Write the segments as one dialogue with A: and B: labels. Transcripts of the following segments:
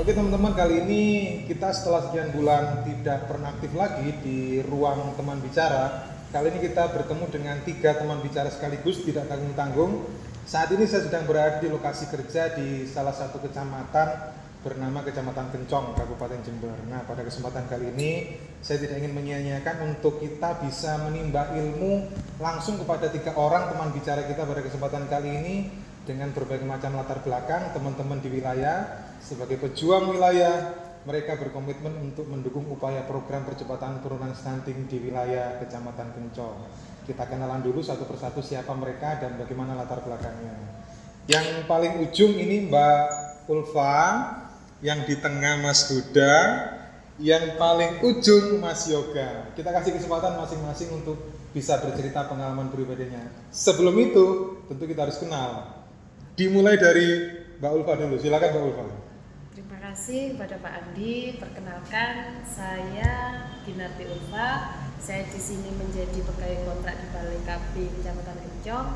A: Oke teman-teman, kali ini kita setelah sekian bulan tidak pernah aktif lagi di ruang teman bicara. Kali ini kita bertemu dengan 3 teman bicara sekaligus, tidak tanggung-tanggung. Saat ini saya sedang berada di lokasi kerja di salah satu kecamatan bernama Kecamatan Kencong, Kabupaten Jember. Nah, pada kesempatan kali ini saya tidak ingin menyia-nyiakan untuk kita bisa menimba ilmu langsung kepada 3 orang teman bicara kita pada kesempatan kali ini dengan berbagai macam latar belakang teman-teman di wilayah. Sebagai pejuang wilayah, mereka berkomitmen untuk mendukung upaya program percepatan penurunan stunting di wilayah Kecamatan Kencong. Kita kenalan dulu satu persatu siapa mereka dan bagaimana latar belakangnya. Yang paling ujung ini Mbak Ulfa, yang di tengah Mas Huda, yang paling ujung Mas Yoga. Kita kasih kesempatan masing-masing untuk bisa bercerita pengalaman pribadinya. Sebelum itu, tentu kita harus kenal. Dimulai dari Mbak Ulfa dulu, silakan Mbak Ulfa.
B: Terima kasih kepada Pak Andi. Perkenalkan, saya Ginarti Ulfa. Saya di sini menjadi pegawai kontrak di Balai KB Kecamatan Kencong.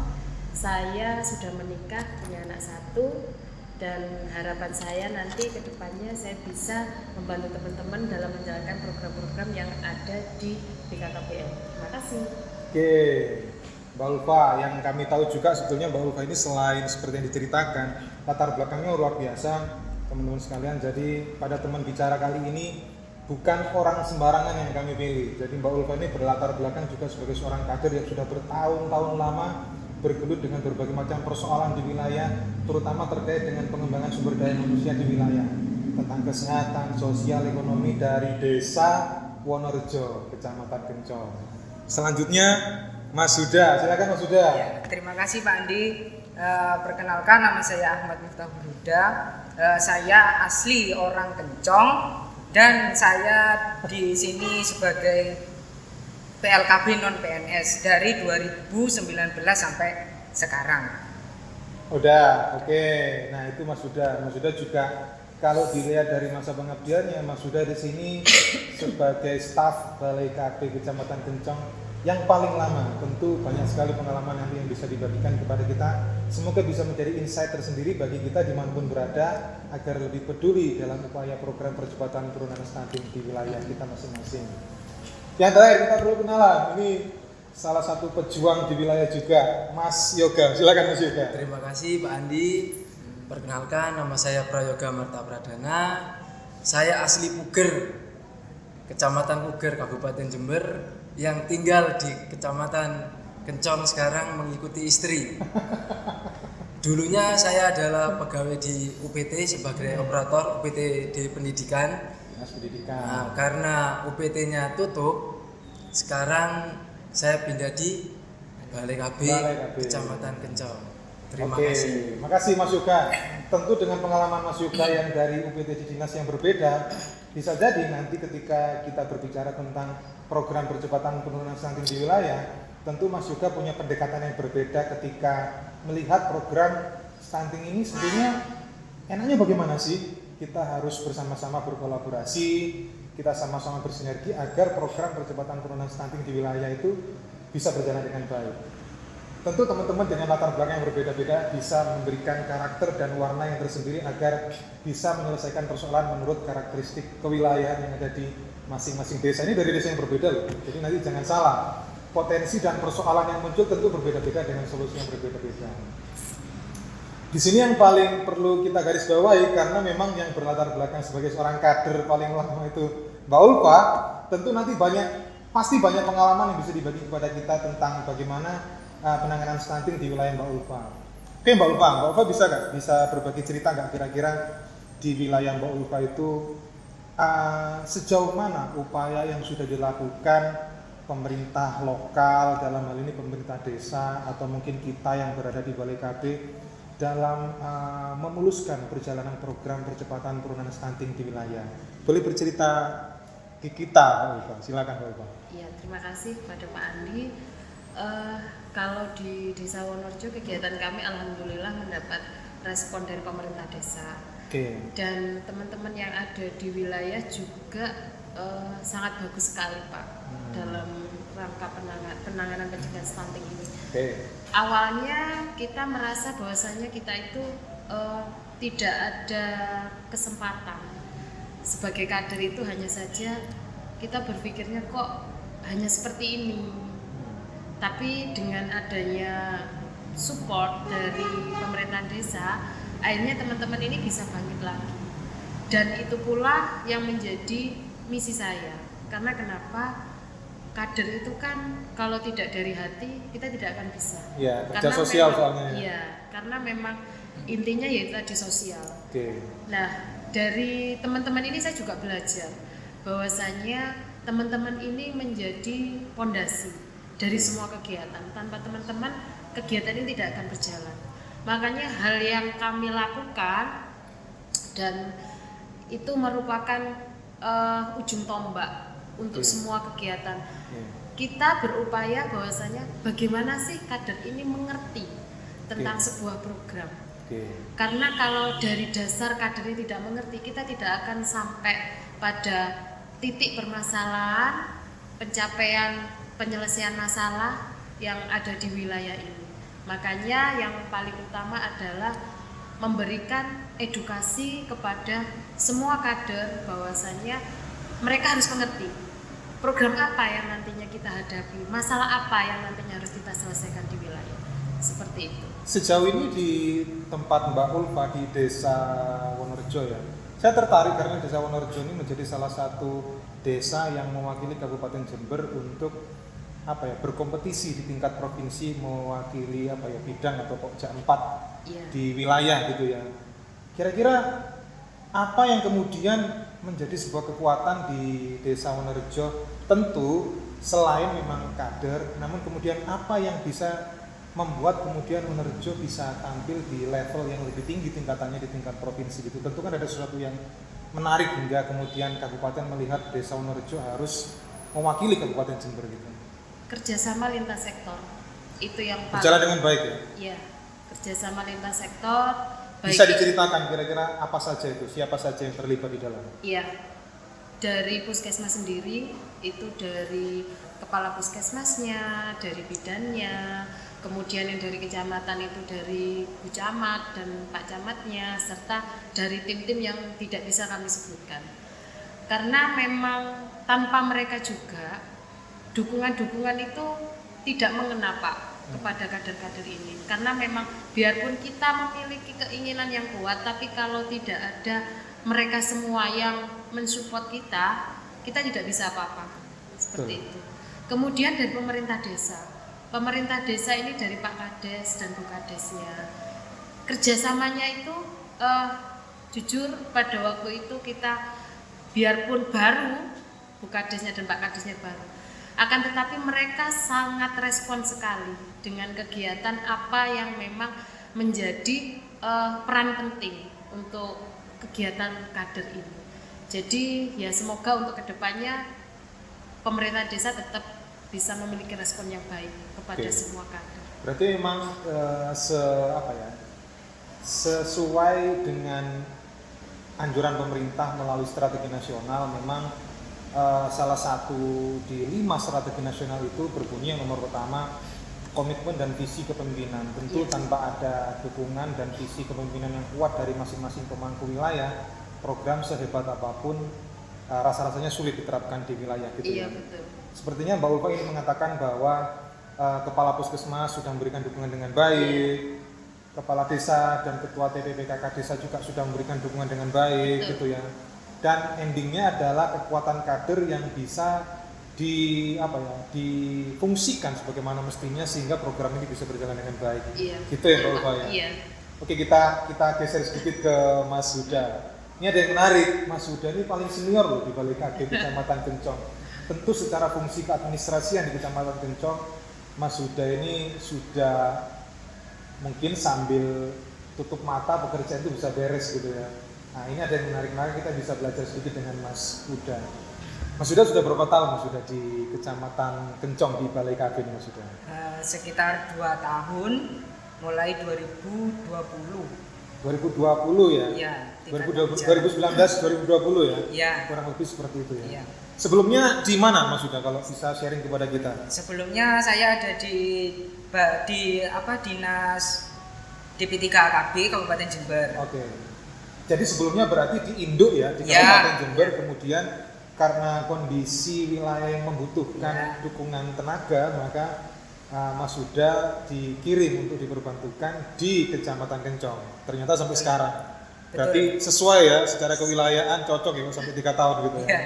B: Saya sudah menikah, punya anak 1, dan harapan saya nanti ke depannya saya bisa membantu teman-teman dalam menjalankan program-program yang ada di BKKBN. Terima kasih.
A: Oke, Mbak Ulfa, yang kami tahu juga sebetulnya Mbak Ulfa ini selain seperti yang diceritakan, latar belakangnya luar biasa teman-teman sekalian. Jadi pada teman bicara kali ini bukan orang sembarangan yang kami pilih. Jadi Mbak Ulfa ini berlatar belakang juga sebagai seorang kader yang sudah bertahun-tahun lama bergelut dengan berbagai macam persoalan di wilayah, terutama terkait dengan pengembangan sumber daya manusia di wilayah, tentang kesehatan, sosial, ekonomi dari desa Wonorejo, Kecamatan Kencong. Selanjutnya Mas Huda, silakan Mas Huda.
C: Ya, terima kasih Pak Andi. Perkenalkan, nama saya Ahmad Miftahul Huda. Saya asli orang Kencong dan saya di sini sebagai PLKB non PNS dari 2019 sampai sekarang.
A: Udah, oke. Nah itu Mas Huda. Mas Huda juga kalau dilihat dari masa pengabdiannya, Mas Huda di sini sebagai staf Balai KB Kecamatan Kencong yang paling lama. Tentu banyak sekali pengalaman nanti yang bisa dibagikan kepada kita. Semoga bisa menjadi insight tersendiri bagi kita dimanapun berada agar lebih peduli dalam upaya program percepatan penurunan stunting di wilayah kita masing-masing. Yang terakhir kita perlu kenalan, ini salah satu pejuang di wilayah juga, Mas Yoga. Silakan Mas Yoga.
D: Terima kasih Pak Andi. Perkenalkan, nama saya Prayoga Marta Pradana. Saya asli Puger, Kecamatan Puger, Kabupaten Jember, yang tinggal di Kecamatan Kencong sekarang mengikuti istri. Dulunya saya adalah pegawai di UPT sebagai operator UPT di pendidikan. Nah, karena UPT-nya tutup, sekarang saya pindah di Balai KB Kecamatan Kencong. Terima kasih.
A: Makasih Mas Yoga. Tentu dengan pengalaman Mas Yoga yang dari UPT di dinas yang berbeda, bisa jadi nanti ketika kita berbicara tentang program percepatan penurunan stunting di wilayah, tentu Mas Yoga punya pendekatan yang berbeda ketika melihat program stunting ini. Sebenarnya enaknya bagaimana sih? Kita harus bersama-sama berkolaborasi, kita sama-sama bersinergi agar program percepatan penurunan stunting di wilayah itu bisa berjalan dengan baik. Tentu teman-teman dengan latar belakang yang berbeda-beda bisa memberikan karakter dan warna yang tersendiri agar bisa menyelesaikan persoalan menurut karakteristik kewilayahan yang ada di masing-masing desa. Ini dari desa yang berbeda loh, jadi nanti jangan salah, potensi dan persoalan yang muncul tentu berbeda-beda dengan solusi yang berbeda-beda. Di sini yang paling perlu kita garis bawahi, karena memang yang berlatar belakang sebagai seorang kader paling lama itu Mbak Ulfa, tentu nanti pasti banyak pengalaman yang bisa dibagi kepada kita tentang bagaimana penanganan stunting di wilayah Mbak Ulfa. Oke Mbak Ulfa bisa berbagi cerita nggak kira-kira di wilayah Mbak Ulfa itu sejauh mana upaya yang sudah dilakukan pemerintah lokal, dalam hal ini pemerintah desa atau mungkin kita yang berada di Balai KB dalam memuluskan perjalanan program percepatan penurunan stunting di wilayah. Boleh bercerita ke kita Mbak Ulfa, silakan Mbak Ulfa.
B: Ya, terima kasih kepada Pak Andi. Kalau di Desa Wonorejo, kegiatan kami alhamdulillah mendapat respon dari pemerintah desa. Dan teman-teman yang ada di wilayah juga sangat bagus sekali Pak dalam rangka penanganan pencegahan stunting ini. Awalnya kita merasa bahwasanya kita itu tidak ada kesempatan sebagai kader itu hanya saja kita berpikirnya kok hanya seperti ini. Tapi dengan adanya support dari pemerintahan desa, akhirnya teman-teman ini bisa bangkit lagi. Dan itu pula yang menjadi misi saya. Karena kenapa? Kader itu kan kalau tidak dari hati kita tidak akan bisa.
A: Iya, kerja sosial soalnya.
B: Iya, karena memang intinya yaitu tadi sosial.
A: Oke.
B: Nah, dari teman-teman ini saya juga belajar bahwasanya teman-teman ini menjadi pondasi dari semua kegiatan. Tanpa teman-teman kegiatan ini tidak akan berjalan. Makanya hal yang kami lakukan dan itu merupakan ujung tombak untuk semua kegiatan. Kita berupaya bahwasanya bagaimana sih kader ini mengerti tentang sebuah program. Karena kalau dari dasar kader ini tidak mengerti, kita tidak akan sampai pada titik permasalahan, penyelesaian masalah yang ada di wilayah ini. Makanya yang paling utama adalah memberikan edukasi kepada semua kader bahwasanya mereka harus mengerti program apa yang nantinya kita hadapi, masalah apa yang nantinya harus kita selesaikan di wilayah. Seperti itu.
A: Sejauh ini di tempat Mbak Ulfa di Desa Wonorejo ya, saya tertarik karena Desa Wonorejo ini menjadi salah satu desa yang mewakili Kabupaten Jember untuk berkompetisi di tingkat provinsi mewakili bidang atau pokja 4 di wilayah gitu ya. Kira-kira apa yang kemudian menjadi sebuah kekuatan di Desa Wonorejo? Tentu selain memang kader, namun kemudian apa yang bisa membuat kemudian Wonorejo bisa tampil di level yang lebih tinggi tingkatannya di tingkat provinsi gitu. Tentu kan ada sesuatu yang menarik hingga kemudian kabupaten melihat Desa Wonorejo harus mewakili Kabupaten Jember gitu.
B: Kerjasama lintas sektor itu yang paling
A: berjalan dengan baik ya?
B: Iya, kerjasama lintas sektor.
A: Bisa diceritakan kira-kira apa saja itu, siapa saja yang terlibat di dalam?
B: Iya, dari puskesmas sendiri itu dari kepala puskesmasnya, dari bidannya, kemudian yang dari kecamatan itu dari Bu Camat dan Pak Camatnya, serta dari tim-tim yang tidak bisa kami sebutkan. Karena memang tanpa mereka juga dukungan-dukungan itu tidak mengena Pak kepada kader-kader ini, karena memang biarpun kita memiliki keinginan yang kuat, tapi kalau tidak ada mereka semua yang mensupport kita tidak bisa apa-apa seperti itu. Kemudian dari pemerintah desa ini dari Pak Kades dan Bu Kadesnya, kerjasamanya itu jujur pada waktu itu kita biarpun baru, Bu Kadesnya dan Pak Kadesnya baru, akan tetapi mereka sangat respon sekali dengan kegiatan apa yang memang menjadi peran penting untuk kegiatan kader ini. Jadi ya semoga untuk kedepannya pemerintah desa tetap bisa memiliki respon yang baik kepada semua kader.
A: Berarti memang sesuai dengan anjuran pemerintah melalui strategi nasional, memang salah satu di 5 strategi nasional itu berbunyi yang nomor pertama komitmen dan visi kepemimpinan. Tentu tanpa ada dukungan dan visi kepemimpinan yang kuat dari masing-masing pemangku wilayah, program sehebat apapun rasa-rasanya sulit diterapkan di wilayah gitu.
B: Iya, betul.
A: Sepertinya Mbak Ulfa ingin mengatakan bahwa kepala puskesmas sudah memberikan dukungan dengan baik, kepala desa dan ketua TPPKK desa juga sudah memberikan dukungan dengan baik gitu ya. Dan endingnya adalah kekuatan kader yang bisa difungsikan sebagaimana mestinya sehingga program ini bisa berjalan dengan baik.
B: Iya.
A: Gitu ya Mbak Ulfa ya.
B: Iya.
A: Oke, kita geser sedikit ke Mas Huda. Ini ada yang menarik, Mas Huda ini paling senior loh di Balai KB Kecamatan Kencong. Tentu secara fungsi keadministrasian di Kecamatan Kencong, Mas Huda ini sudah mungkin sambil tutup mata pekerjaan itu bisa beres gitu ya. Nah ini ada yang menarik-menarik, kita bisa belajar sedikit dengan Mas Huda. Mas Huda sudah berapa tahun Mas Huda di Kecamatan Kencong di Balai KB ini Mas Huda?
C: Sekitar 2 tahun, mulai 2020.
A: 2020 ya?
C: Iya.
A: 2019, 2020 ya?
C: Iya.
A: Kurang lebih seperti itu ya?
C: Iya.
A: Sebelumnya di mana Mas Huda kalau bisa sharing kepada kita?
C: Sebelumnya saya ada di Dinas DP3 KB Kabupaten Jember.
A: Oke. Jadi sebelumnya berarti di induk ya, di
C: Ya.
A: Kabupaten Jember, kemudian karena kondisi wilayah yang membutuhkan dukungan tenaga, maka Mas Huda dikirim untuk diperbantukan di Kecamatan Kencong. Ternyata sampai sekarang. Berarti sesuai ya, secara kewilayahan cocok ya sampai 3 tahun gitu ya.
C: Ya.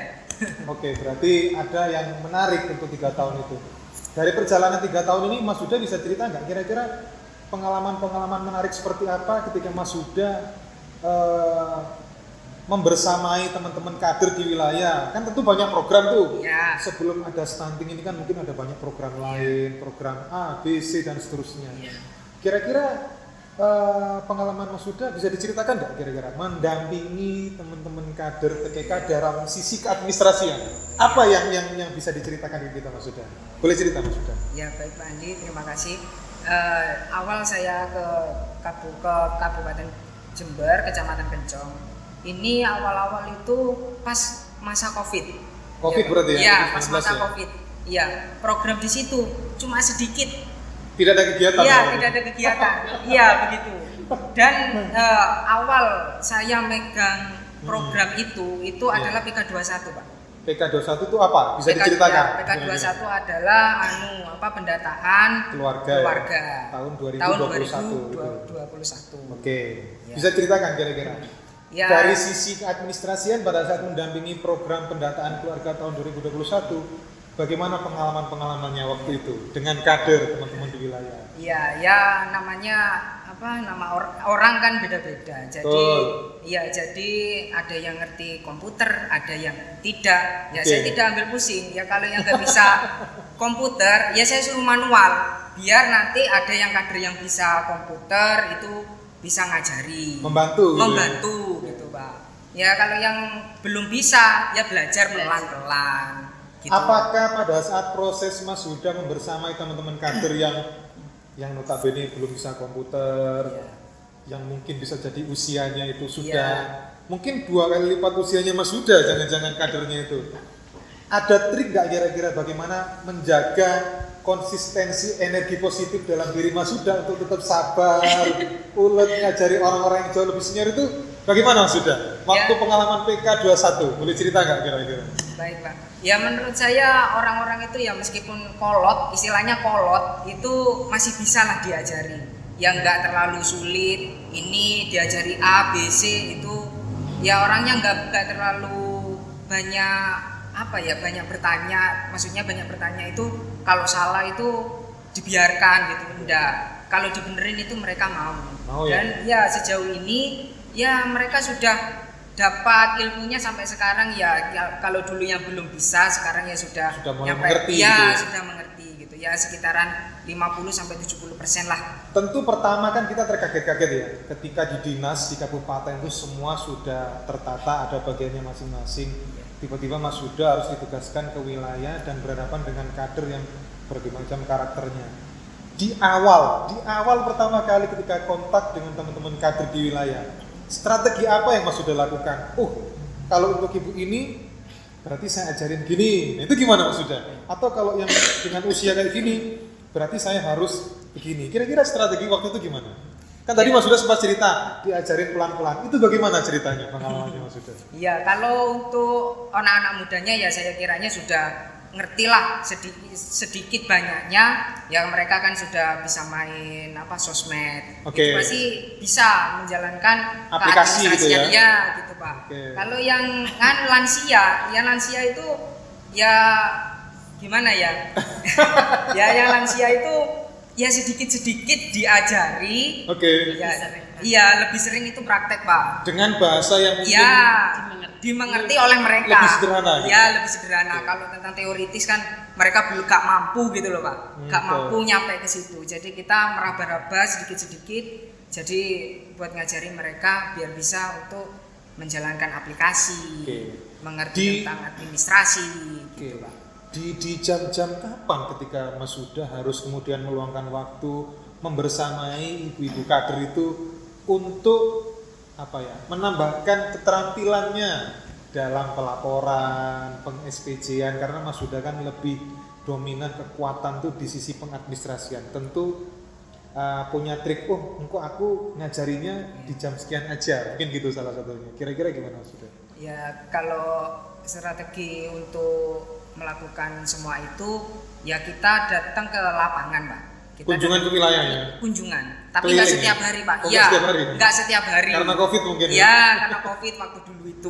A: Oke, berarti ada yang menarik untuk 3 tahun itu. Dari perjalanan 3 tahun ini Mas Huda bisa cerita nggak kira-kira pengalaman-pengalaman menarik seperti apa ketika Mas Huda membersamai teman-teman kader di wilayah? Kan tentu banyak program tuh.
C: Ya.
A: Sebelum ada stunting ini kan mungkin ada banyak program lain, program A, B, C dan seterusnya.
C: Ya.
A: Kira-kira pengalaman Mas Huda bisa diceritakan nggak kira-kira mendampingi teman-teman kader TKK dalam sisi keadministrasian? Apa yang bisa diceritakan ke kita Mas Huda? Boleh cerita Mas Huda?
C: Ya, baik Pak Andi, terima kasih. Awal saya ke Kabupaten Jember, Kecamatan Kencong. Ini awal-awal itu pas masa Covid.
A: Covid berarti ya?
C: Iya,
A: COVID-19
C: pas masa
A: ya?
C: Covid. Iya, program di situ cuma sedikit.
A: Tidak ada kegiatan?
C: Iya,
A: ya?
C: tidak ada kegiatan. Iya, begitu. Dan awal saya megang program itu adalah PK21, Pak.
A: PK21 itu apa? Bisa diceritakan?
C: PK21 adalah pendataan keluarga
A: tahun 2021.
C: tahun
A: itu.
C: 2021.
A: Oke.
C: Ya.
A: Bisa ceritakan kira-kira?
C: Ya.
A: Dari sisi keadministrasian pada saat mendampingi program pendataan keluarga tahun 2021, bagaimana pengalaman-pengalamannya waktu itu dengan kader teman-teman di wilayah?
C: Iya, ya namanya nama orang kan beda-beda. Jadi
A: Betul.
C: iya, jadi ada yang ngerti komputer, ada yang tidak. Ya
A: Oke.
C: saya tidak ambil pusing. Ya kalau yang nggak bisa komputer, ya saya suruh manual. Biar nanti ada yang kader yang bisa komputer itu bisa ngajari.
A: Membantu gitu ya?
C: Membantu gitu, Pak. Ya kalau yang belum bisa ya belajar pelan-pelan. Gitu.
A: Apakah pada saat proses Mas Huda membersamai teman-teman kader yang notabene belum bisa komputer, yang mungkin bisa jadi usianya itu sudah mungkin 2 kali lipat usianya Mas Huda, jangan-jangan kadernya itu. Ada trik nggak kira-kira bagaimana menjaga konsistensi energi positif dalam diri Mas Huda untuk tetap sabar, ulet ngajari orang-orang yang jauh lebih senior itu bagaimana Mas Huda? Waktu pengalaman PK21, boleh cerita nggak kira-kira?
C: Baik, Pak. Ya menurut saya orang-orang itu ya meskipun kolot, istilahnya kolot itu masih bisa lah diajari. Yang nggak terlalu sulit, ini diajari A, B, C itu ya orangnya nggak terlalu banyak bertanya. Maksudnya banyak bertanya itu kalau salah itu dibiarkan gitu, enggak. Kalau dibenerin itu mereka mau. Dan ya sejauh ini ya mereka sudah dapat ilmunya sampai sekarang ya kalau dulu yang belum bisa sekarang ya sudah
A: mulai mengerti
C: sudah mengerti gitu ya sekitaran 50-70% lah.
A: Tentu pertama kan kita terkaget-kaget ya ketika di dinas di kabupaten itu semua sudah tertata, ada bagiannya masing-masing. Tiba-tiba Mas Huda harus ditugaskan ke wilayah dan berhadapan dengan kader yang berbagai macam karakternya. Di awal pertama kali ketika kontak dengan teman-teman kader di wilayah, strategi apa yang Mas Huda lakukan? Kalau untuk ibu ini berarti saya ajarin gini. Nah, itu gimana Mas Huda? Atau kalau yang dengan usia kayak gini berarti saya harus begini. Kira-kira strategi waktu itu gimana? Kan tadi Mas Huda sempat cerita diajarin pelan-pelan. Itu bagaimana ceritanya pengalamannya Mas Huda?
C: Iya, kalau untuk anak-anak mudanya ya saya kiranya sudah ngertilah sedikit banyaknya ya mereka kan sudah bisa main sosmed.
A: Oke.
C: Itu pasti bisa menjalankan
A: aplikasi gitu ya.
C: Gitu Pak.
A: Oke.
C: Kalau yang lansia itu ya gimana ya? Ya yang lansia itu ya sedikit-sedikit diajari.
A: Oke.
C: Iya, lebih sering itu praktek, Pak.
A: Dengan bahasa yang mungkin
C: dimengerti oleh mereka.
A: Lebih sederhana gitu.
C: Ya, lebih sederhana. Kalau tentang teoritis kan mereka belum gak mampu gitu loh, Pak. Gak mampu nyampe ke situ. Jadi kita meraba-raba sedikit-sedikit. Jadi buat ngajari mereka biar bisa untuk menjalankan aplikasi, mengerti tentang administrasi gitu, Pak.
A: Di jam-jam kapan ketika Mas Huda harus kemudian meluangkan waktu membersamai ibu-ibu kader itu untuk menambahkan keterampilannya dalam pelaporan, peng-SPJ-an, karena Mas Huda kan lebih dominan kekuatan tuh di sisi pengadministrasian. Tentu punya trik, engkau aku ngajarinya di jam sekian aja, mungkin gitu salah satunya. Kira-kira gimana maksudnya?
C: Ya kalau strategi untuk melakukan semua itu ya kita datang ke lapangan Pak. Kita
A: Kunjungan ke wilayahnya.
C: Kunjungan, tapi
A: Keliling
C: nggak
A: ya?
C: setiap hari Pak.
A: Oh,
C: Iya,
A: nggak setiap hari?
C: nggak setiap hari.
A: Karena COVID mungkin.
C: Ya, karena COVID waktu dulu itu.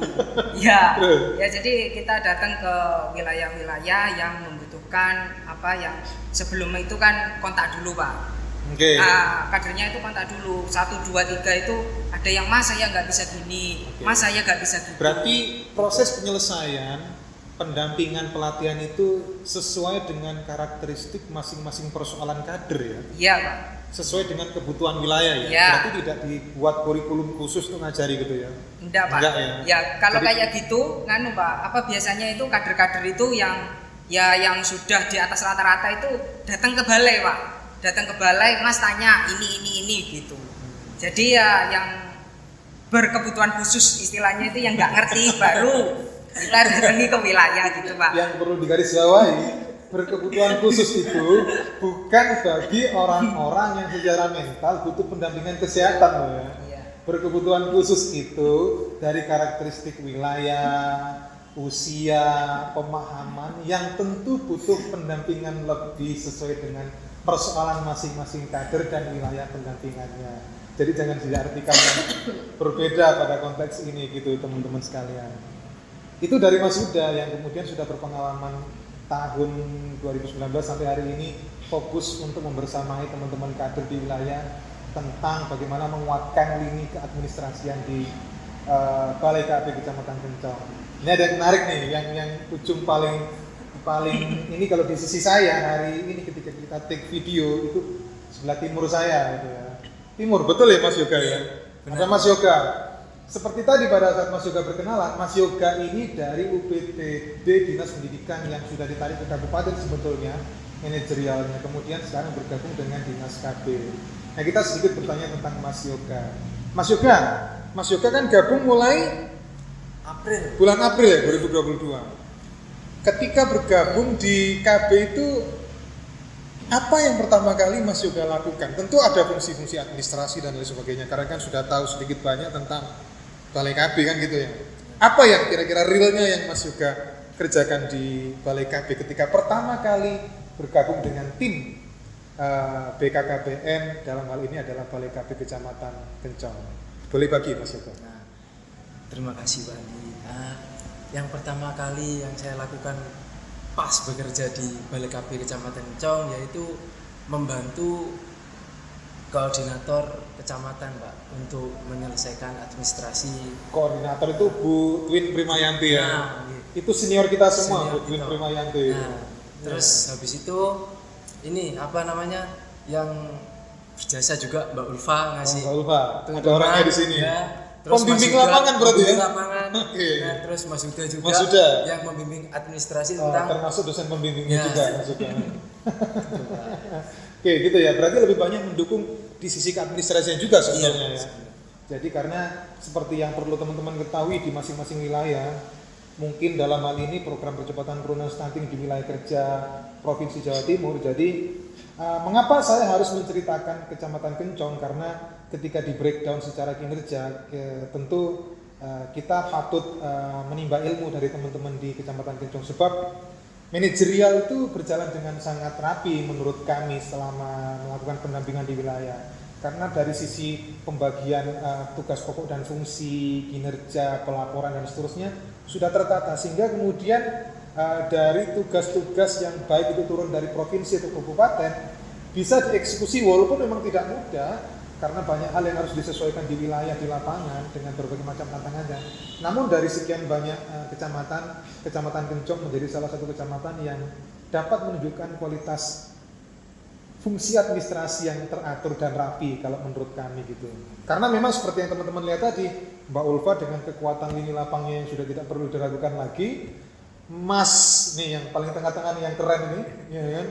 C: Ya,
A: Terus?
C: ya jadi kita datang ke wilayah-wilayah yang membutuhkan yang sebelum itu kan kontak dulu Pak.
A: Oke.
C: Nah, kadernya itu kontak dulu 1, 2, 3 itu ada yang Mas saya nggak bisa gini,
A: Oke.
C: Mas saya nggak bisa gitu.
A: Berarti proses penyelesaian pendampingan pelatihan itu sesuai dengan karakteristik masing-masing persoalan kader ya,
C: Iya Pak.
A: sesuai dengan kebutuhan wilayah ya.
C: Iya.
A: Berarti tidak dibuat kurikulum khusus untuk ngajari gitu ya.
C: Enggak Pak.
A: Enggak, ya?
C: Ya kalau
A: Jadi-
C: kayak gitu nganu Pak, biasanya itu kader-kader itu yang sudah di atas rata-rata itu datang ke balai Pak. Datang ke balai, Mas tanya ini gitu. Jadi ya yang berkebutuhan khusus istilahnya itu yang nggak ngerti baru kita datangi ke wilayah gitu Pak.
A: Yang perlu digarisbawahi, berkebutuhan khusus itu bukan bagi orang-orang yang secara mental butuh pendampingan kesehatan loh ya.
C: Iya.
A: Berkebutuhan khusus itu dari karakteristik wilayah, usia, pemahaman yang tentu butuh pendampingan lebih sesuai dengan persoalan masing-masing kader dan wilayah pendampingannya. Jadi jangan diartikan yang berbeda pada konteks ini gitu teman-teman sekalian. Itu dari Mas Huda yang kemudian sudah berpengalaman tahun 2019 sampai hari ini fokus untuk membersamai teman-teman kader di wilayah tentang bagaimana menguatkan lini keadministrasian di Balai KB Kecamatan Kencong. Ini ada yang menarik nih, yang ujung paling ini kalau di sisi saya hari ini ketika kita take video itu sebelah timur saya gitu ya. Timur, betul ya Mas Yoga ya? Ada Mas Yoga. Seperti tadi pada saat Mas Yoga berkenalan, Mas Yoga ini dari UPTD Dinas Pendidikan yang sudah ditarik ke kabupaten sebetulnya manajerialnya, kemudian sekarang bergabung dengan Dinas KB. Nah kita sedikit bertanya tentang Mas Yoga. Mas Yoga kan gabung mulai bulan April ya 2022. Ketika bergabung di KB itu apa yang pertama kali Mas Yoga lakukan? Tentu ada fungsi-fungsi administrasi dan lain sebagainya, karena kan sudah tahu sedikit banyak tentang Balai KB kan gitu ya. Apa yang kira-kira realnya yang Mas Yoga kerjakan di Balai KB ketika pertama kali bergabung dengan tim BKKBN, dalam hal ini adalah Balai KB Kecamatan Kencong? Boleh bagi Mas Yoga.
D: Nah, terima kasih Pak Andi. Nah, yang pertama kali yang saya lakukan pas bekerja di Balai KB Kecamatan Kencong yaitu membantu koordinator kecamatan Pak untuk menyelesaikan administrasi.
A: Koordinator itu Bu Twin Primayanti ya.
D: Nah,
A: Itu senior kita semua,
D: senior
A: Bu Twin
D: kita.
A: Primayanti.
D: Nah, terus habis itu ini yang berjasa juga Mbak Ulfa ngasih
A: Mbak Ulfa,
D: tuntunan,
A: ada orangnya di sini.
D: ya. Terus
A: Pembimbing
D: Mas Huda,
A: lapangan berarti ya?
D: pembimbing lapangan.
A: Oke.
D: Nah, terus Mas Huda juga
A: Mas Huda.
D: yang membimbing administrasi
A: Oh,
D: tentang
A: termasuk dosen pembimbingnya
D: Ya.
A: juga maksudnya. Oke, gitu ya. Berarti lebih banyak mendukung di sisi keadministrasian juga sebenarnya
D: Iya,
A: ya. Jadi karena seperti yang perlu teman-teman ketahui di masing-masing wilayah, mungkin dalam hal ini program percepatan penurunan stunting di wilayah kerja Provinsi Jawa Timur. Jadi mengapa saya harus menceritakan Kecamatan Kencong? Karena ketika di breakdown secara kinerja, tentu kita patut menimba ilmu dari teman-teman di Kecamatan Kencong, sebab manajerial itu berjalan dengan sangat rapi menurut kami selama melakukan pendampingan di wilayah. Karena dari sisi pembagian tugas pokok dan fungsi, kinerja, pelaporan dan seterusnya sudah tertata, sehingga kemudian dari tugas-tugas yang baik itu turun dari provinsi atau kabupaten bisa dieksekusi walaupun memang tidak mudah karena banyak hal yang harus disesuaikan di wilayah, di lapangan dengan berbagai macam tantangannya. Namun dari sekian banyak Kecamatan Kencong menjadi salah satu kecamatan yang dapat menunjukkan kualitas fungsi administrasi yang teratur dan rapi kalau menurut kami gitu. Karena memang seperti yang teman-teman lihat tadi, Mbak Ulfa dengan kekuatan lini lapangnya yang sudah tidak perlu diragukan lagi, Mas nih yang paling tengah-tengah nih yang keren ini, ya kan?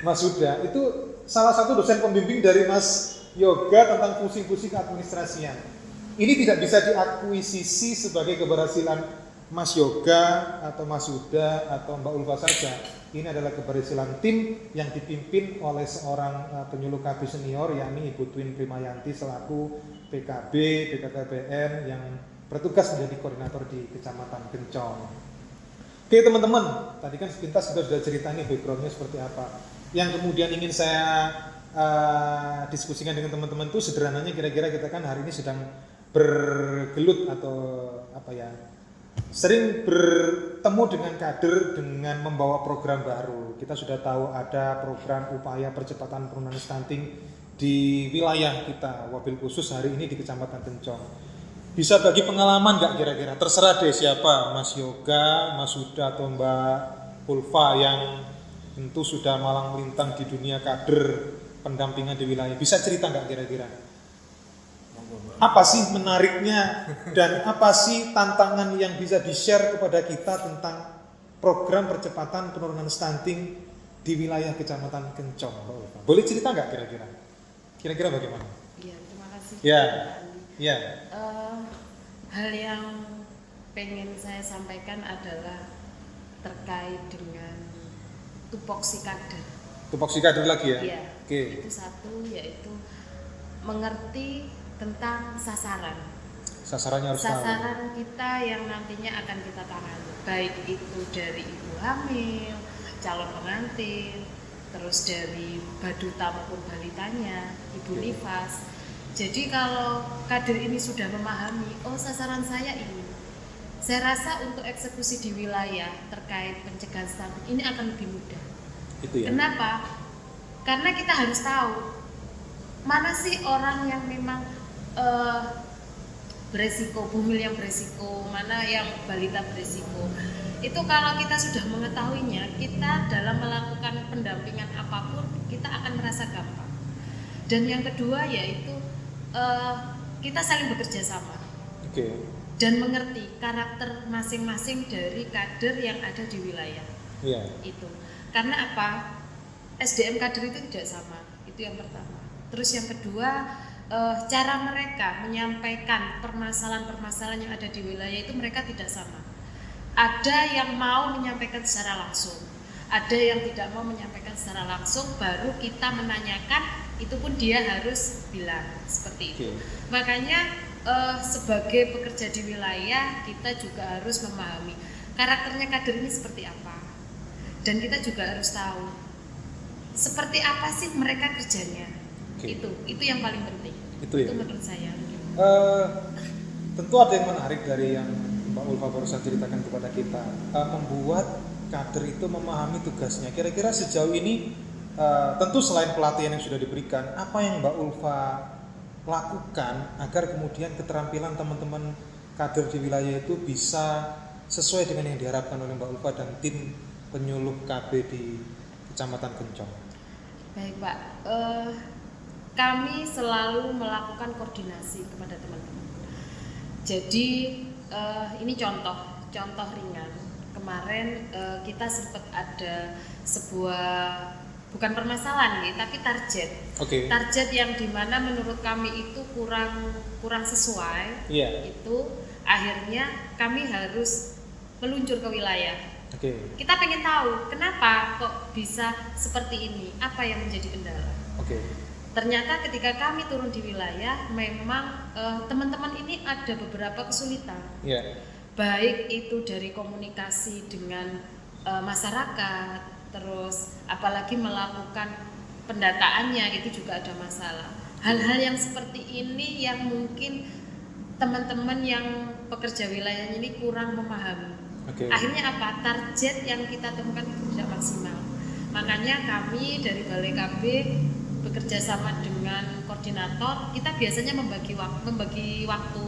A: Mas Huda itu salah satu dosen pembimbing dari Mas Yoga tentang fungsi-fungsi keadministrasian. Ini tidak bisa diakuisisi sebagai keberhasilan Mas Yoga atau Mas Huda atau Mbak Ulfa saja. Ini adalah keberhasilan tim yang dipimpin oleh seorang penyuluh KB senior, yakni Ibu Twin Primayanti selaku PKB BKKBN yang bertugas menjadi koordinator di Kecamatan Kencong. Oke teman-teman, tadi kan sepintas kita sudah cerita nih backgroundnya seperti apa. Yang kemudian ingin saya diskusikan dengan teman-teman itu sederhananya, kira-kira kita kan hari ini sedang bergelut atau apa ya, sering bertemu dengan kader dengan membawa program baru. Kita sudah tahu ada program upaya percepatan penurunan stunting di wilayah kita, wabil khusus hari ini di Kecamatan Kencong. Bisa bagi pengalaman nggak kira-kira? Terserah deh siapa, Mas Yoga, Mas Huda atau Mbak Ulfa yang tentu sudah malang melintang di dunia kader pendampingan di wilayah. Bisa cerita nggak kira-kira? Apa sih menariknya dan apa sih tantangan yang bisa di-share kepada kita tentang program percepatan penurunan stunting di wilayah Kecamatan Kencong? Boleh cerita nggak kira-kira? Kira-kira bagaimana?
B: Iya, terima kasih.
A: Ya,
B: Pak Andi.
A: ya.
B: Hal yang pengen saya sampaikan adalah terkait dengan tupoksi kader.
A: Tupoksi kader lagi ya?
B: Iya.
A: Oke.
B: Itu satu, yaitu mengerti tentang sasaran.
A: Sasarannya harus tahu.
B: Sasaran kita yang nantinya akan kita tangani, baik itu dari ibu hamil, calon pengantin, terus dari baduta maupun balitanya, ibu nifas. Jadi kalau kader ini sudah memahami, oh sasaran saya ini, saya rasa untuk eksekusi di wilayah terkait pencegahan stunting ini akan lebih mudah.
A: Itu ya.
B: Kenapa? Karena kita harus tahu mana sih orang yang memang beresiko, bumil yang beresiko, mana yang balita beresiko. Itu kalau kita sudah mengetahuinya, kita dalam melakukan pendampingan apapun kita akan merasa gampang. Dan yang kedua yaitu kita saling bekerja sama.
A: Oke.
B: Dan mengerti karakter masing-masing dari kader yang ada di wilayah.
A: Iya.
B: Itu. Karena apa? SDM kader itu tidak sama. Itu yang pertama. Terus yang kedua, cara mereka menyampaikan permasalahan-permasalahan yang ada di wilayah itu mereka tidak sama. Ada yang mau menyampaikan secara langsung, ada yang tidak mau menyampaikan secara langsung, baru kita menanyakan, itu pun dia harus bilang seperti itu. Makanya sebagai pekerja di wilayah kita juga harus memahami karakternya kader ini seperti apa, dan kita juga harus tahu seperti apa sih mereka kerjanya. Itu yang paling penting. Itu menurut saya.
A: Tentu ada yang menarik dari yang Mbak Ulfa barusan ceritakan kepada kita, membuat kader itu memahami tugasnya. Kira-kira sejauh ini tentu selain pelatihan yang sudah diberikan, apa yang Mbak Ulfa lakukan agar kemudian keterampilan teman-teman kader di wilayah itu bisa sesuai dengan yang diharapkan oleh Mbak Ulfa dan tim penyuluh KB di Kecamatan Kencong?
B: Baik Pak, kami selalu melakukan koordinasi kepada teman-teman. Jadi ini contoh ringan. Kemarin kita sempat ada sebuah, bukan permasalahan nih, tapi target. Target yang dimana menurut kami itu kurang sesuai. Itu akhirnya kami harus meluncur ke wilayah. Kita pengen tahu kenapa kok bisa seperti ini, apa yang menjadi kendala. Ternyata ketika kami turun di wilayah, memang teman-teman ini ada beberapa kesulitan. Baik itu dari komunikasi dengan masyarakat, terus apalagi melakukan pendataannya itu juga ada masalah. Hal-hal yang seperti ini yang mungkin teman-teman yang pekerja wilayah ini kurang memahami. Akhirnya apa? Target yang kita temukan itu tidak maksimal. Makanya kami dari Balai KB bekerja sama dengan koordinator, kita biasanya membagi waktu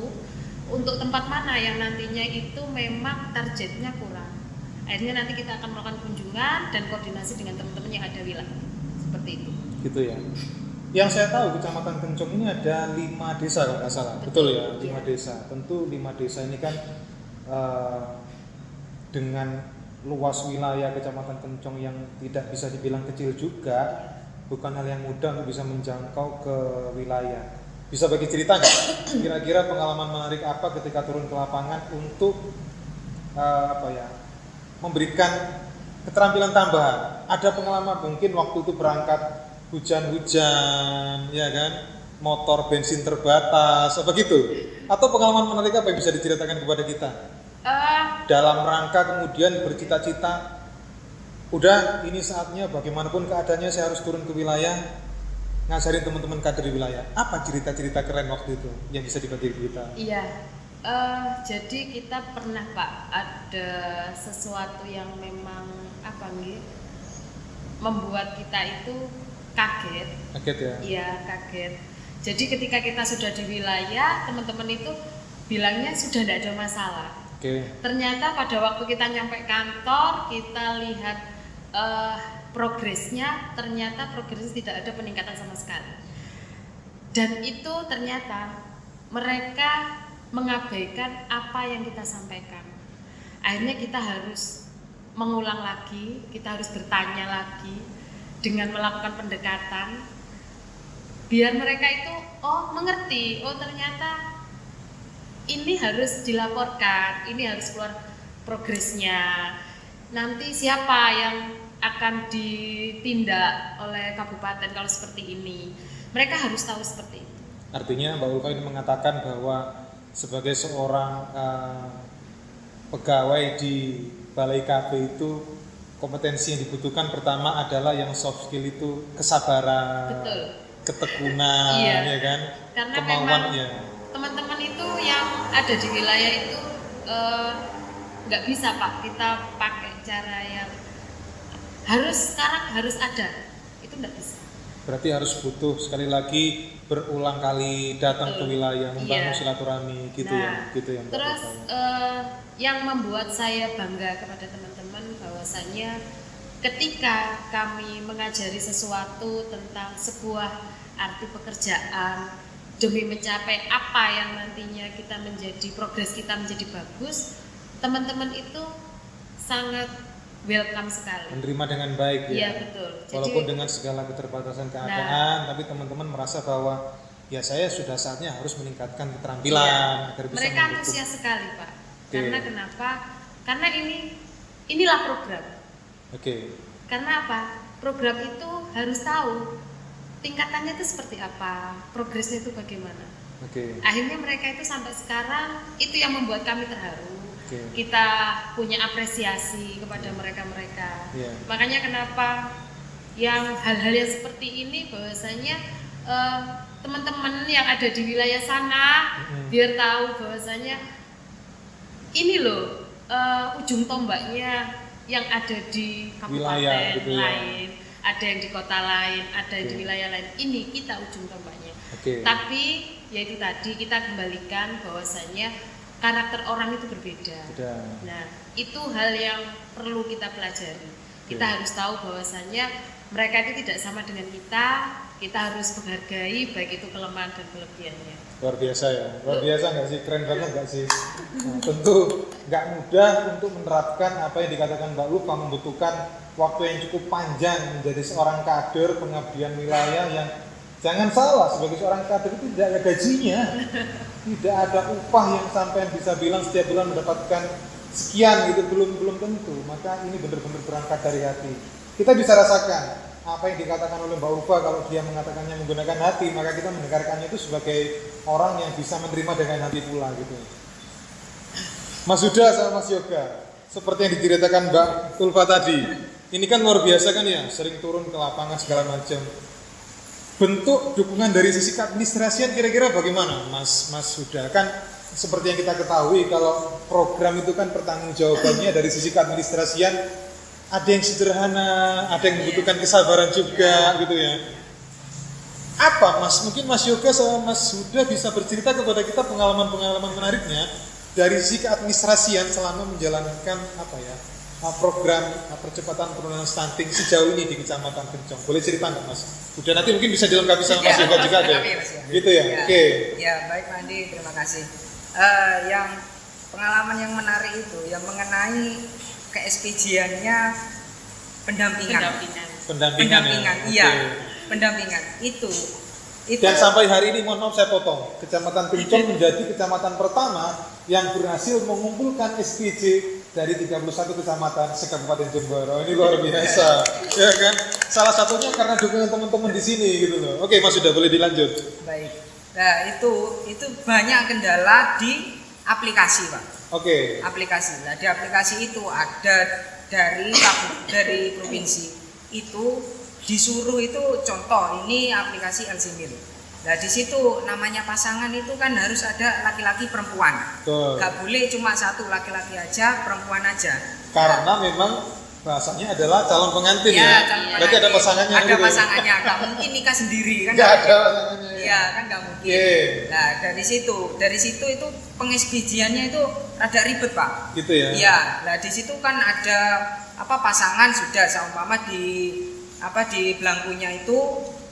B: untuk tempat mana yang nantinya itu memang targetnya kurang. Akhirnya nanti kita akan melakukan kunjungan dan koordinasi dengan teman-teman yang ada wilayah. Seperti itu. Gitu ya.
A: Yang saya tahu Kecamatan Kencong ini ada 5 desa kalau nggak salah. Betul ya, 5 desa. Tentu 5 desa ini kan dengan luas wilayah Kecamatan Kencong yang tidak bisa dibilang kecil juga, bukan hal yang mudah untuk bisa menjangkau ke wilayah. Bisa bagi cerita nggak? Kira-kira pengalaman menarik apa ketika turun ke lapangan untuk memberikan keterampilan tambahan. Ada pengalaman mungkin waktu itu berangkat hujan-hujan, ya kan, motor bensin terbatas, apa gitu? Atau pengalaman menarik apa yang bisa diceritakan kepada kita? Dalam rangka kemudian bercita-cita, udah ini saatnya bagaimanapun keadaannya saya harus turun ke wilayah, ngajarin teman-teman kader di wilayah. Apa cerita-cerita keren waktu itu yang bisa dibagi kita?
B: Iya, jadi kita pernah Pak ada sesuatu yang memang membuat kita itu kaget.
A: Kaget ya?
B: Iya, kaget. Jadi ketika kita sudah di wilayah, teman-teman itu bilangnya sudah tidak ada masalah. Ternyata pada waktu kita nyampe kantor, kita lihat progresnya, ternyata progresnya tidak ada peningkatan sama sekali. Dan itu ternyata mereka mengabaikan apa yang kita sampaikan. Akhirnya kita harus mengulang lagi, kita harus bertanya lagi dengan melakukan pendekatan biar mereka itu mengerti, ternyata ini harus dilaporkan, ini harus keluar progresnya. Nanti siapa yang akan ditindak oleh kabupaten kalau seperti ini. Mereka harus tahu seperti itu.
A: Artinya Mbak Ulfa ini mengatakan bahwa sebagai seorang pegawai di Balai KB itu kompetensi yang dibutuhkan pertama adalah yang soft skill itu kesabaran,
B: betul,
A: ketekunan, ya kan,
B: karena
A: kemauan
B: memang
A: ya.
B: Teman-teman itu yang ada di wilayah itu nggak bisa Pak kita pakai cara yang sekarang harus ada, itu nggak bisa.
A: Berarti harus butuh sekali lagi berulang kali datang ke wilayah membangun silaturahmi gitu ya.
B: Terus yang membuat saya bangga kepada teman-teman bahwasanya ketika kami mengajari sesuatu tentang sebuah arti pekerjaan demi mencapai apa yang nantinya kita menjadi progres kita menjadi bagus, teman-teman itu sangat welcome sekali.
A: Menerima dengan baik ya.
B: Iya betul.
A: Walaupun dengan segala keterbatasan keadaan, tapi teman-teman merasa bahwa ya saya sudah saatnya harus meningkatkan keterampilan agar bisa
B: mereka antusias sekali Pak. Karena kenapa? Karena inilah program. Karena apa? Program itu harus tahu tingkatannya itu seperti apa, progresnya itu bagaimana. Akhirnya mereka itu sampai sekarang itu yang membuat kami terharu. Kita punya apresiasi kepada mereka-mereka. Makanya kenapa yang hal-hal yang seperti ini bahwasanya teman-teman yang ada di wilayah sana biar tahu bahwasanya ini loh ujung tombaknya yang ada di kabupaten
A: gitu
B: lain, ada yang di kota lain, ada yang di wilayah lain. Ini kita ujung tombaknya. Tapi yaitu tadi kita kembalikan bahwasanya karakter orang itu berbeda. Nah, itu hal yang perlu kita pelajari. Kita harus tahu bahwasanya mereka itu tidak sama dengan kita harus menghargai baik itu kelemahan dan kelebihannya.
A: Luar biasa ya, luar biasa nggak sih, keren banget nggak sih? Nah, tentu nggak mudah untuk menerapkan apa yang dikatakan Mbak Lupa, membutuhkan waktu yang cukup panjang menjadi seorang kader pengabdian wilayah yang jangan salah, sebagai seorang kader itu tidak ada gajinya, tidak ada upah yang sampai bisa bilang setiap bulan mendapatkan sekian gitu, belum tentu. Maka ini benar-benar berangkat dari hati. Kita bisa rasakan apa yang dikatakan oleh Mbak Ufa, kalau dia mengatakannya menggunakan hati, maka kita mendengarkannya itu sebagai orang yang bisa menerima dengan hati pula gitu. Mas Huda sama Mas Yoga, seperti yang diceritakan Mbak Ulfa tadi, ini kan luar biasa kan ya, sering turun ke lapangan segala macam. Bentuk dukungan dari sisi keadministrasian kira-kira bagaimana Mas Huda? Kan seperti yang kita ketahui kalau program itu kan pertanggungjawabannya dari sisi keadministrasian ada yang sederhana, ada yang membutuhkan kesabaran juga gitu ya. Apa Mas, mungkin Mas Yoga sama Mas Huda bisa bercerita kepada kita pengalaman-pengalaman menariknya dari sisi keadministrasian selama menjalankan program percepatan penurunan stunting sejauh ini di Kecamatan Kencong. Boleh cerita nggak Mas? Udah nanti mungkin bisa dilengkapi sama Mas Yoga juga deh. Gitu ya.
C: Ya baik Pak Andi, terima kasih. Yang pengalaman yang menarik itu yang mengenai ke-SPJ-annya pendampingan. Iya, pendampingan itu.
A: Dan sampai hari ini, mohon maaf saya potong, Kecamatan Kencong menjadi kecamatan pertama yang berhasil mengumpulkan SPJ dari 31 kecamatan se-Kabupaten Jember. Oh, ini luar biasa. Ya kan? Salah satunya karena dukungan teman-teman di sini gitu loh. Oke, Mas sudah boleh dilanjut.
C: Baik. Nah, itu banyak kendala di aplikasi, Pak.
A: Oke.
C: Aplikasi. Nah, di aplikasi itu ada dari provinsi itu disuruh itu contoh ini aplikasi Elsimil. Nah, di situ namanya pasangan itu kan harus ada laki-laki perempuan.
A: Betul.
C: Gak boleh cuma satu laki-laki aja, perempuan aja.
A: Karena memang bahasanya adalah calon pengantin ya.
C: Calon
A: Berarti ada
C: pengantin.
A: pasangannya.
C: Ada
A: gitu.
C: pasangannya. Gak mungkin nikah sendiri kan?
A: Nggak ada pasangannya.
C: Iya kan nggak mungkin.
A: Yeah.
C: Nah dari situ itu pengeksbijiannya itu rada ribet, Pak.
A: Gitu ya.
C: Iya. Nah di situ kan ada pasangan sudah seumpama di belangkunya itu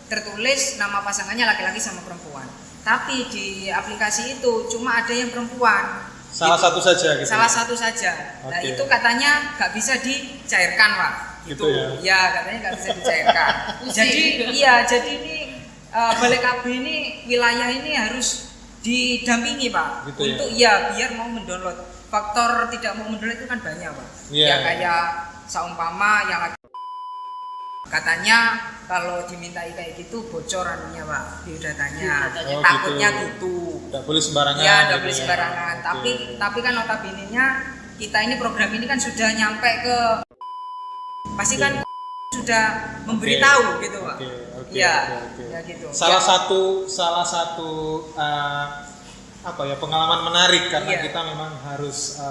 C: tertulis nama pasangannya laki-laki sama perempuan. Tapi di aplikasi itu cuma ada yang perempuan.
A: Salah satu saja gitu.
C: Salah satu saja. Nah
A: Oke.
C: itu katanya nggak bisa dicairkan, Pak.
A: Gitu
C: Itu.
A: ya.
C: Ya katanya nggak bisa dicairkan. jadi ini Balai KB ini wilayah ini harus didampingi, Pak.
A: Gitu
C: untuk biar mau mendownload. Faktor tidak mau mendownload itu kan banyak, Pak.
A: Iya.
C: Ya kayak seumpama yang katanya kalau dimintai kayak gitu bocorannya, Pak, biodatanya.
A: Oh,
C: Takutnya
A: gitu.
C: gitu.
A: Nggak boleh sembarangan.
C: Ya, nggak
A: gitu
C: boleh
A: ya.
C: sembarangan.
A: Oke.
C: Tapi kan notabene-nya kita ini program ini kan sudah nyampe ke pasti kan sudah memberitahu gitu, Pak.
A: Oke.
C: Ya,
A: Oke.
C: ya gitu.
A: Salah
C: Ya.
A: satu pengalaman menarik karena
C: Iya.
A: kita memang harus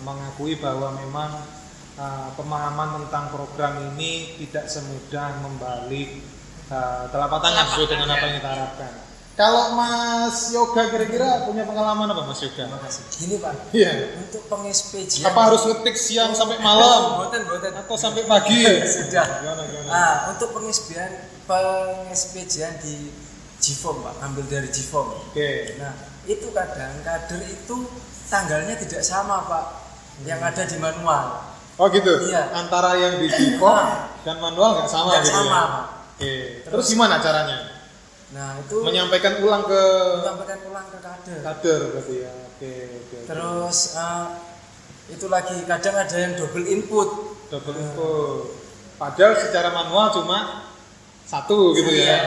A: mengakui bahwa memang pemahaman tentang program ini tidak semudah membalik telapak tangan sesuai dengan apa yang kita harapkan. Kalau Mas Yoga kira-kira punya pengalaman apa, Mas Yoga?
D: Terima kasih. Gini Pak,
A: Iya.
D: untuk pengekspejian
A: Apa harus ngetik siang sampai malam
D: Boten.
A: atau sampai pagi?
D: Sudah.
A: Gimana?
D: Untuk pengekspejian di GFOM Pak, ambil dari GFOM.
A: Oke.
D: Nah, itu kadang kader itu tanggalnya tidak sama Pak, yang ada di manual.
A: Oh gitu.
D: Iya.
A: Antara yang di default dan manual nggak sama
D: Nggak
A: gitu
D: sama,
A: ya.
D: Pak.
A: Oke. Terus gimana caranya?
D: Nah, itu
A: Menyampaikan ulang ke
D: menyampaikan ulang ke kader.
A: kader berarti ya. Oke.
D: Terus itu lagi kadang ada yang double input.
A: Double input. Padahal secara manual cuma satu gitu ya.
D: Iya.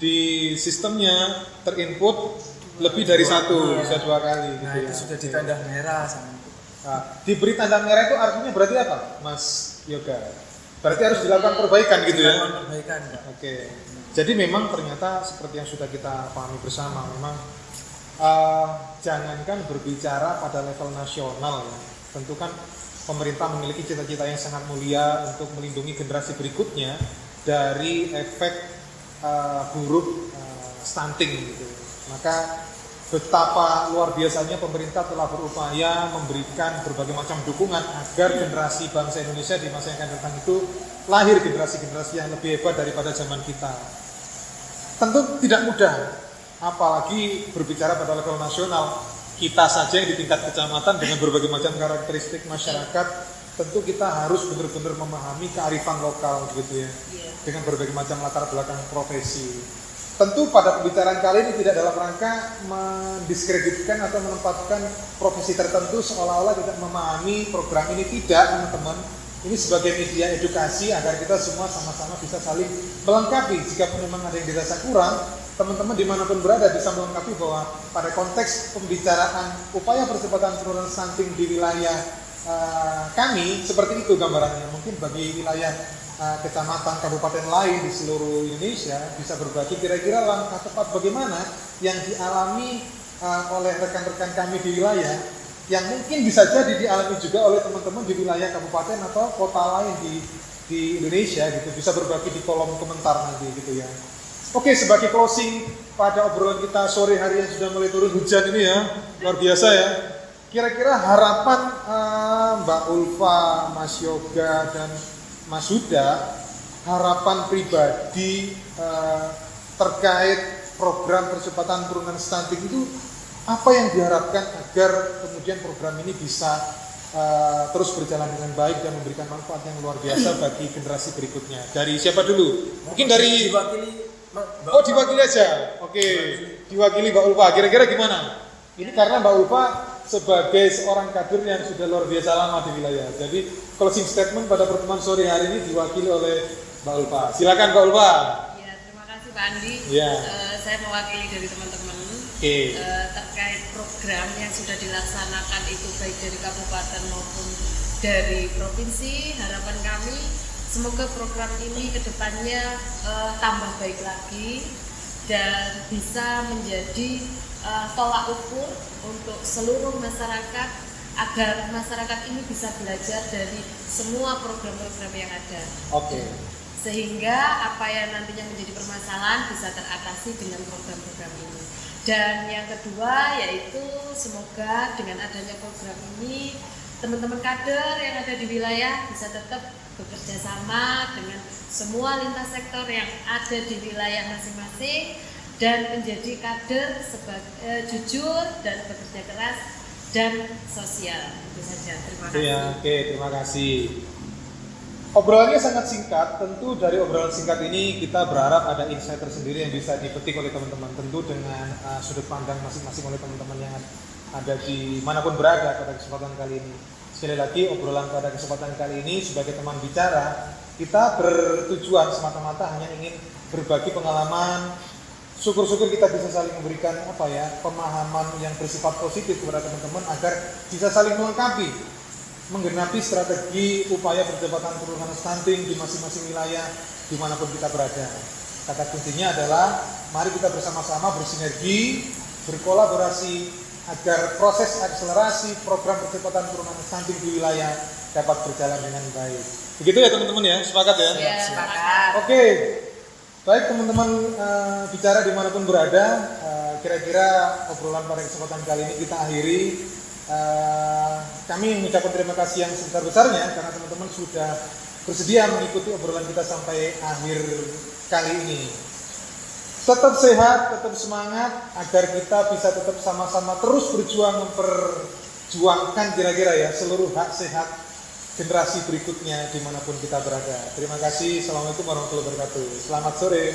A: Di sistemnya terinput lebih dari satu,
D: Iya.
A: bisa 2 kali gitu
D: Nah,
A: ya.
D: itu sudah ditanda merah sama itu.
A: Nah, diberi tanda merah itu artinya berarti apa, Mas Yoga? Berarti harus dilakukan perbaikan gitu ya.
D: Dilakukan perbaikan, Pak.
A: Oke. Jadi memang ternyata seperti yang sudah kita pahami bersama, memang jangankan berbicara pada level nasional ya. Tentu kan pemerintah memiliki cita-cita yang sangat mulia untuk melindungi generasi berikutnya dari efek buruk stunting gitu. Maka betapa luar biasanya pemerintah telah berupaya memberikan berbagai macam dukungan agar generasi bangsa Indonesia di masa yang akan datang itu lahir generasi-generasi yang lebih hebat daripada zaman kita. Tentu tidak mudah, apalagi berbicara pada level nasional. Kita saja yang di tingkat kecamatan dengan berbagai macam karakteristik masyarakat, tentu kita harus benar-benar memahami kearifan lokal gitu ya, dengan berbagai macam latar belakang profesi. Tentu pada pembicaraan kali ini tidak dalam rangka mendiskreditkan atau menempatkan profesi tertentu seolah-olah tidak memahami program ini, tidak teman-teman. Ini sebagai media edukasi agar kita semua sama-sama bisa saling melengkapi. Jika memang ada yang dirasa kurang, teman-teman dimanapun berada bisa melengkapi bahwa pada konteks pembicaraan upaya percepatan penurunan stunting di wilayah kami, seperti itu gambarannya. Mungkin bagi wilayah kecamatan, kabupaten lain di seluruh Indonesia bisa berbagi kira-kira langkah tepat bagaimana yang dialami oleh rekan-rekan kami di wilayah yang mungkin bisa jadi dialami juga oleh teman-teman di wilayah kabupaten atau kota lain di Indonesia gitu, bisa berbagi di kolom komentar nanti gitu ya. Oke, sebagai closing pada obrolan kita sore hari yang sudah mulai turun hujan ini ya, luar biasa ya. Kira-kira harapan Mbak Ulfa, Mas Yoga dan Mas Huda, harapan pribadi terkait program percepatan penurunan stunting itu apa yang diharapkan agar kemudian program ini bisa terus berjalan dengan baik dan memberikan manfaat yang luar biasa bagi generasi berikutnya. Dari siapa dulu? Mungkin dari diwakili aja. Oke, diwakili Mbak Ulfa. Kira-kira gimana? Ini karena Mbak Ulfa sebagai seorang kader yang sudah luar biasa lama di wilayah. Jadi closing statement pada pertemuan sore hari ini diwakili oleh Mbak Ulfa. Silakan Mbak Ulfa.
B: Ya, terima kasih Pak Andi.
A: Ya.
B: Saya mewakili dari teman-teman
A: Oke.
B: terkait program yang sudah dilaksanakan itu baik dari kabupaten maupun dari provinsi. Harapan kami semoga program ini kedepannya tambah baik lagi dan bisa menjadi tolak ukur untuk seluruh masyarakat agar masyarakat ini bisa belajar dari semua program-program yang ada.
A: Oke.
B: Sehingga apa yang nantinya menjadi permasalahan bisa teratasi dengan program-program ini. Dan yang kedua yaitu semoga dengan adanya program ini teman-teman kader yang ada di wilayah bisa tetap bekerja sama dengan semua lintas sektor yang ada di wilayah masing-masing dan menjadi kader sebagai jujur dan bekerja keras dan sosial. Itu saja. Terima kasih.
A: Ya, oke, terima kasih. Obrolannya sangat singkat, tentu dari obrolan singkat ini kita berharap ada insight tersendiri yang bisa dipetik oleh teman-teman, tentu dengan sudut pandang masing-masing oleh teman-teman yang ada di manapun berada pada kesempatan kali ini. Sekali lagi, obrolan pada kesempatan kali ini sebagai teman bicara, kita bertujuan semata-mata hanya ingin berbagi pengalaman. Syukur-syukur kita bisa saling memberikan pemahaman yang bersifat positif kepada teman-teman agar bisa saling melengkapi, menggenapi strategi upaya percepatan penurunan stunting di masing-masing wilayah dimanapun kita berada. Kata kuncinya adalah mari kita bersama-sama bersinergi, berkolaborasi agar proses akselerasi program percepatan penurunan stunting di wilayah dapat berjalan dengan baik. Begitu ya teman-teman ya, sepakat ya?
B: Ya, sepakat.
A: Oke, baik teman-teman bicara dimanapun berada, kira-kira obrolan pada kesempatan kali ini kita akhiri. Kami mengucapkan terima kasih yang sebesar-besarnya karena teman-teman sudah bersedia mengikuti obrolan kita sampai akhir kali ini. Tetap sehat, tetap semangat agar kita bisa tetap sama-sama terus berjuang memperjuangkan kira-kira ya seluruh hak sehat generasi berikutnya dimanapun kita berada. Terima kasih. Assalamualaikum warahmatullahi wabarakatuh. Selamat sore.